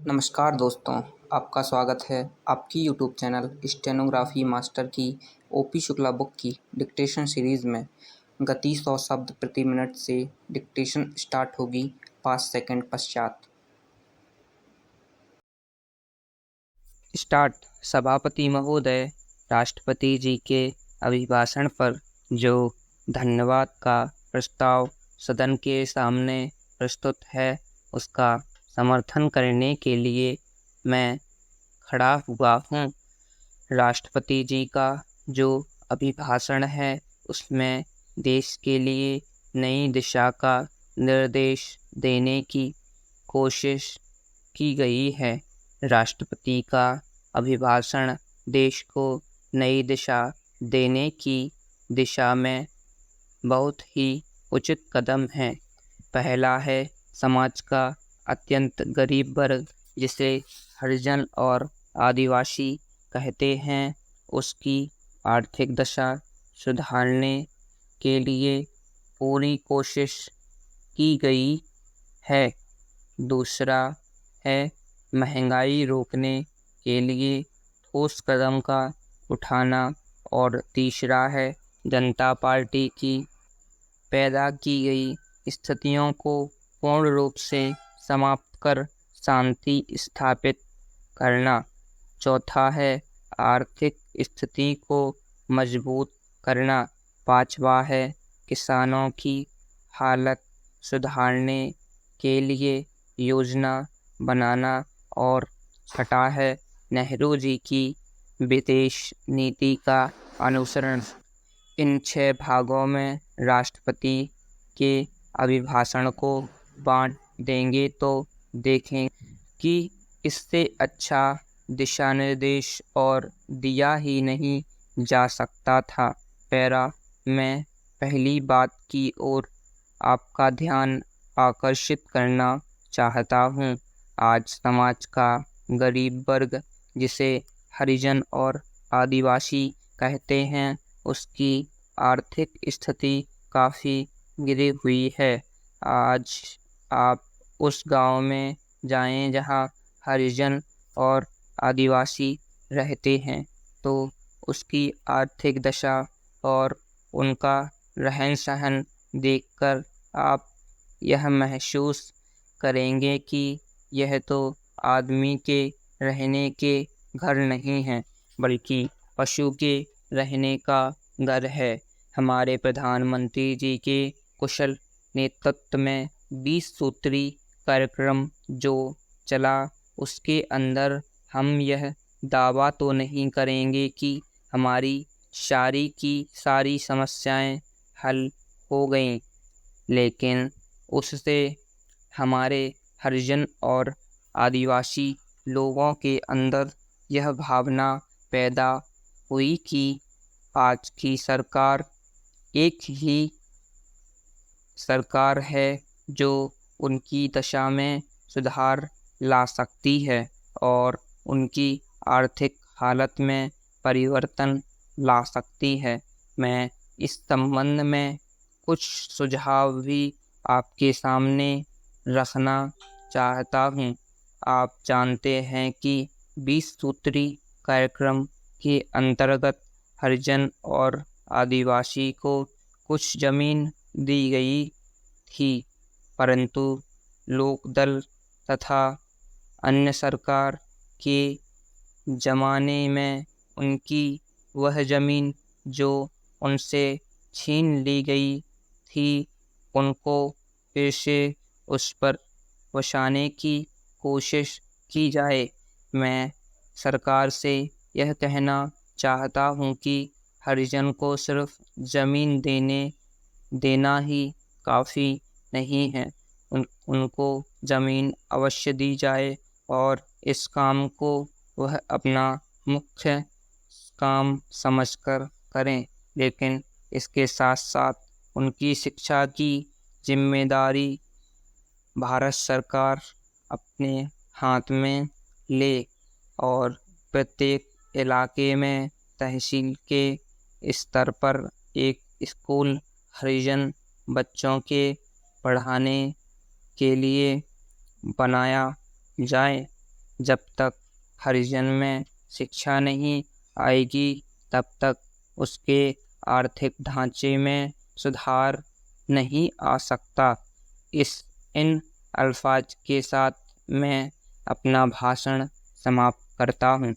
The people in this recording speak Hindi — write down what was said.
नमस्कार दोस्तों, आपका स्वागत है आपकी यूट्यूब चैनल स्टेनोग्राफी मास्टर की ओपी शुक्ला बुक की डिक्टेशन सीरीज़ में। गति 100 शब्द प्रति मिनट से डिक्टेशन स्टार्ट होगी 5 सेकंड पश्चात। स्टार्ट। सभापति महोदय, राष्ट्रपति जी के अभिभाषण पर जो धन्यवाद का प्रस्ताव सदन के सामने प्रस्तुत है, उसका समर्थन करने के लिए मैं खड़ा हुआ हूँ। राष्ट्रपति जी का जो अभिभाषण है, उसमें देश के लिए नई दिशा का निर्देश देने की कोशिश की गई है। राष्ट्रपति का अभिभाषण देश को नई दिशा देने की दिशा में बहुत ही उचित कदम है। पहला है समाज का अत्यंत गरीब वर्ग, जिसे हरिजन और आदिवासी कहते हैं, उसकी आर्थिक दशा सुधारने के लिए पूरी कोशिश की गई है। दूसरा है महंगाई रोकने के लिए ठोस कदम का उठाना। और तीसरा है जनता पार्टी की पैदा की गई स्थितियों को पूर्ण रूप से समाप्त कर शांति स्थापित करना। चौथा है आर्थिक स्थिति को मजबूत करना। पांचवा है किसानों की हालत सुधारने के लिए योजना बनाना। और छठा है नेहरू जी की विदेश नीति का अनुसरण। इन 6 भागों में राष्ट्रपति के अभिभाषण को बांट देंगे तो देखें कि इससे अच्छा दिशा निर्देश और दिया ही नहीं जा सकता था। पैरा मैं पहली बात की ओर आपका ध्यान आकर्षित करना चाहता हूँ। आज समाज का गरीब वर्ग, जिसे हरिजन और आदिवासी कहते हैं, उसकी आर्थिक स्थिति काफ़ी गिरी हुई है। आज आप उस गांव में जाएं जहां हरिजन और आदिवासी रहते हैं, तो उसकी आर्थिक दशा और उनका रहन सहन देखकर आप यह महसूस करेंगे कि यह तो आदमी के रहने के घर नहीं हैं, बल्कि पशु के रहने का घर है। हमारे प्रधानमंत्री जी के कुशल नेतृत्व में 20 सूत्री कार्यक्रम जो चला, उसके अंदर हम यह दावा तो नहीं करेंगे कि हमारी सारी समस्याएं हल हो गईं, लेकिन उससे हमारे हरिजन और आदिवासी लोगों के अंदर यह भावना पैदा हुई कि आज की सरकार एक ही सरकार है जो उनकी दशा में सुधार ला सकती है और उनकी आर्थिक हालत में परिवर्तन ला सकती है। मैं इस संबंध में कुछ सुझाव भी आपके सामने रखना चाहता हूँ। आप जानते हैं कि 20 सूत्री कार्यक्रम के अंतर्गत हरिजन और आदिवासी को कुछ ज़मीन दी गई थी, परंतु लोकदल तथा अन्य सरकार के ज़माने में उनकी वह ज़मीन जो उनसे छीन ली गई थी, उनको फिर से उस पर बसाने की कोशिश की जाए। मैं सरकार से यह कहना चाहता हूँ कि हरिजन को सिर्फ ज़मीन देना ही काफ़ी नहीं है। उनको ज़मीन अवश्य दी जाए और इस काम को वह अपना मुख्य काम समझकर करें, लेकिन इसके साथ साथ उनकी शिक्षा की जिम्मेदारी भारत सरकार अपने हाथ में ले और प्रत्येक इलाके में तहसील के स्तर पर एक स्कूल हरिजन बच्चों के पढ़ाने के लिए बनाया जाए। जब तक हरिजन में शिक्षा नहीं आएगी तब तक उसके आर्थिक ढांचे में सुधार नहीं आ सकता। इन अल्फाज के साथ मैं अपना भाषण समाप्त करता हूँ।